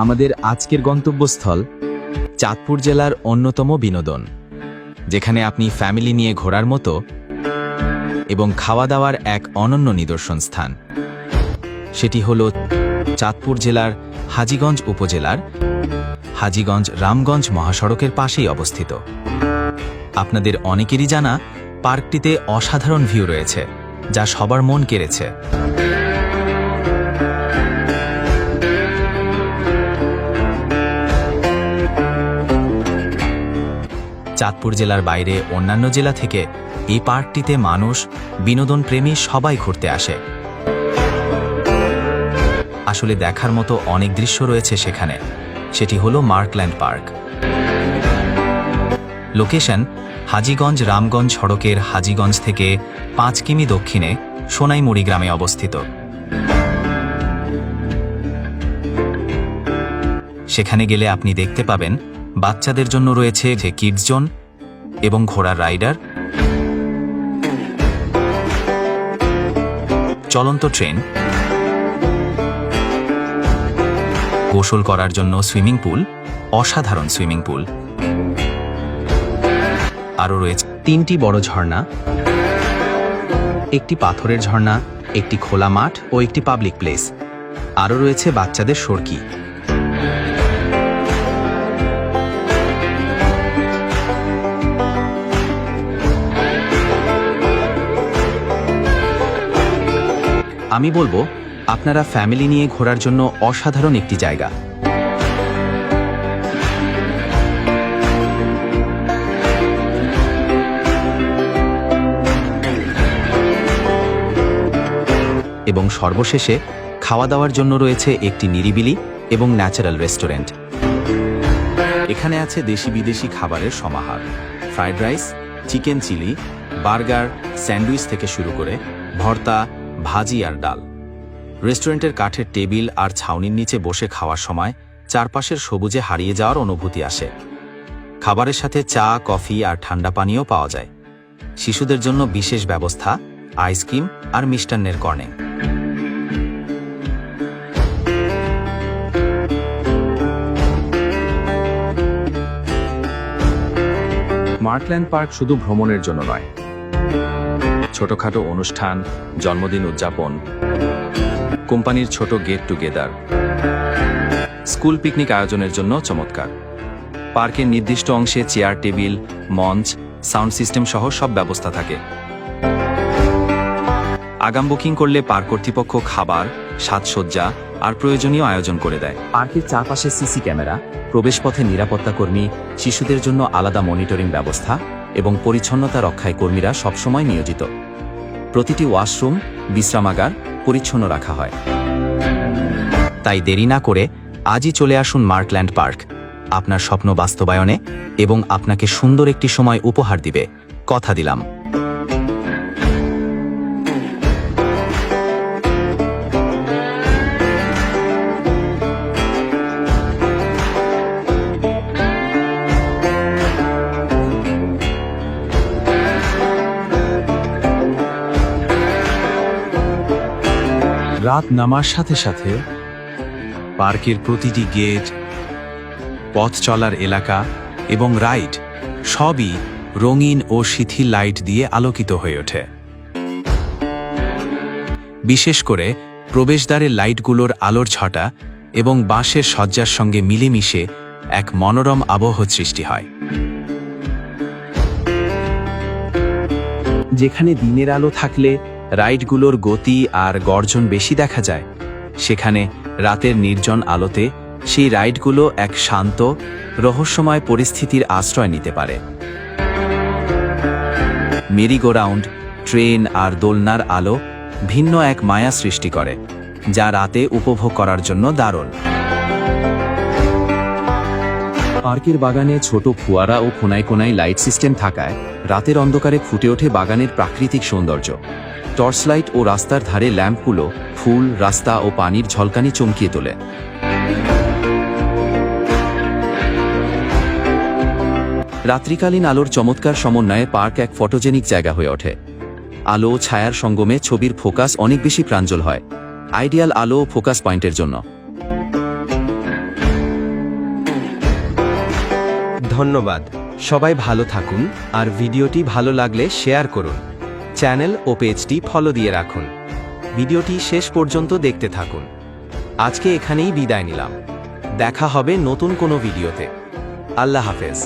আমাদের আজকের গন্তব্যস্থল চাঁদপুর জেলার অন্যতম বিনোদন, যেখানে আপনি ফ্যামিলি নিয়ে ঘোরার মতো এবং খাওয়া দাওয়ার এক অনন্য নিদর্শন স্থান। সেটি হল চাঁদপুর জেলার হাজীগঞ্জ উপজেলার হাজীগঞ্জ রামগঞ্জ মহাসড়কের পাশেই অবস্থিত। আপনাদের অনেকেরই জানা পার্কটিতে অসাধারণ ভিউ রয়েছে, যা সবার মন কেড়েছে। চাঁদপুর জেলার বাইরে অন্যান্য জেলা থেকে এই পার্কটিতে মানুষ, বিনোদন প্রেমী সবাই ঘুরতে আসে। আসলে দেখার মতো অনেক দৃশ্য রয়েছে সেখানে। সেটি হলো Markland park. Location Hajiganj Ramganj সড়কের হাজীগঞ্জ থেকে 5 কিমি দক্ষিণে সোনাইমুড়ি গ্রামে অবস্থিত। সেখানে গেলে আপনি দেখতে পাবেন বাচ্চাদের জন্য রয়েছে যে কিডস জোন এবং ঘোড়ার রাইডার, চলন্ত ট্রেন, গোসল করার জন্য সুইমিং পুল, অসাধারণ সুইমিং পুল। আরও রয়েছে 3টি বড় ঝর্ণা, একটি পাথরের ঝর্ণা, একটি খোলা মাঠ ও একটি পাবলিক প্লেস। আরও রয়েছে বাচ্চাদের সড়কি। আমি বলবো আপনারা ফ্যামিলি নিয়ে ঘোরার জন্য অসাধারণ একটি জায়গা। এবং সর্বশেষে খাওয়া দাওয়ার জন্য রয়েছে একটি নিরিবিলি এবং ন্যাচারাল রেস্টুরেন্ট। এখানে আছে দেশি বিদেশি খাবারের সমাহার, fried rice, chicken chilli, burger, sandwich থেকে শুরু করে ভর্তা, ভাজি আর ডাল। রেস্টুরেন্টের কাঠের টেবিল আর ছাউনির নিচে বসে খাওয়ার সময় চারপাশের সবুজে হারিয়ে যাওয়ার অনুভূতি আসে। খাবারের সাথে চা, কফি আর ঠান্ডা পানীয় পাওয়া যায়। শিশুদের জন্য বিশেষ ব্যবস্থা, আইসক্রিম আর মিষ্টান্নের কর্নার। মার্কল্যান্ড পার্ক শুধু ভ্রমণের জন্য নয়, ছোটখাটো অনুষ্ঠান, জন্মদিন উদযাপন, কোম্পানির ছোট গেট টুগেদার, স্কুল পিকনিক আয়োজনের জন্য চমৎকার। পার্কের নির্দিষ্ট অংশে চেয়ার, টেবিল, মঞ্চ, সাউন্ড সিস্টেম সহ সব ব্যবস্থা থাকে। আগাম বুকিং করলে পার্ক কর্তৃপক্ষ খাবার, সাজসজ্জা আর প্রয়োজনীয় আয়োজন করে দেয়। পার্কের চারপাশে সিসি ক্যামেরা, প্রবেশপথে নিরাপত্তা কর্মী, শিশুদের জন্য আলাদা মনিটরিং ব্যবস্থা এবং পরিচ্ছন্নতা রক্ষায় কর্মীরা সবসময় নিয়োজিত। প্রতিটি ওয়াশরুম, বিশ্রামাগার পরিচ্ছন্ন রাখা হয়। তাই দেরি না করে আজই চলে আসুন মার্কল্যান্ড পার্ক, আপনার স্বপ্ন বাস্তবায়নে এবং আপনাকে সুন্দর একটি সময় উপহার দিবে, কথা দিলাম। রাত নামার সাথে সাথে পার্কের প্রতিটি গেট, পথ চলার এলাকা এবং রাইড সবই রঙিন ও শিথিল লাইট দিয়ে আলোকিত হয়ে ওঠে। বিশেষ করে প্রবেশদ্বারের লাইটগুলোর আলোর ছটা এবং বাঁশের সজ্জার সঙ্গে মিলেমিশে এক মনোরম আবহ সৃষ্টি হয়। যেখানে দিনের আলো থাকলে রাইডগুলোর গতি আর গর্জন বেশি দেখা যায়, সেখানে রাতের নির্জন আলোতে সেই রাইডগুলো এক শান্ত, রহস্যময় পরিস্থিতির আশ্রয় নিতে পারে। মেরি-গো-রাউন্ড, ট্রেন আর দোলনার আলো ভিন্ন এক মায়া সৃষ্টি করে, যা রাতে উপভোগ করার জন্য দারুণ। পার্কের বাগানে ছোট ফোয়ারা ও কোনায় কোনায় লাইট সিস্টেম থাকায় রাতের অন্ধকারে ফুটে ওঠে বাগানের প্রাকৃতিক সৌন্দর্য। টর্চ লাইট ও রাস্তার ধারে ল্যাম্পগুলো ফুল, রাস্তা ও পানির ঝলকানি চমকিয়ে তোলে। রাত্রিকালীন আলোর চমৎকার সমন্বয়ে পার্ক এক ফটোজেনিক জায়গা হয়ে ওঠে। আলো ছায়ার সঙ্গমে ছবির ফোকাস অনেক বেশি প্রাঞ্জল হয়, আইডিয়াল আলো ও ফোকাস পয়েন্টের জন্য। ধন্যবাদ। সবাই ভালো থাকুন আর ভিডিওটি ভালো লাগলে শেয়ার করুন। চ্যানেল ও পেজটি ফলো দিয়ে রাখুন। ভিডিওটি শেষ পর্যন্ত দেখতে থাকুন। আজকে এখানেই বিদায় নিলাম। দেখা হবে নতুন কোনো ভিডিওতে। আল্লাহ হাফেজ।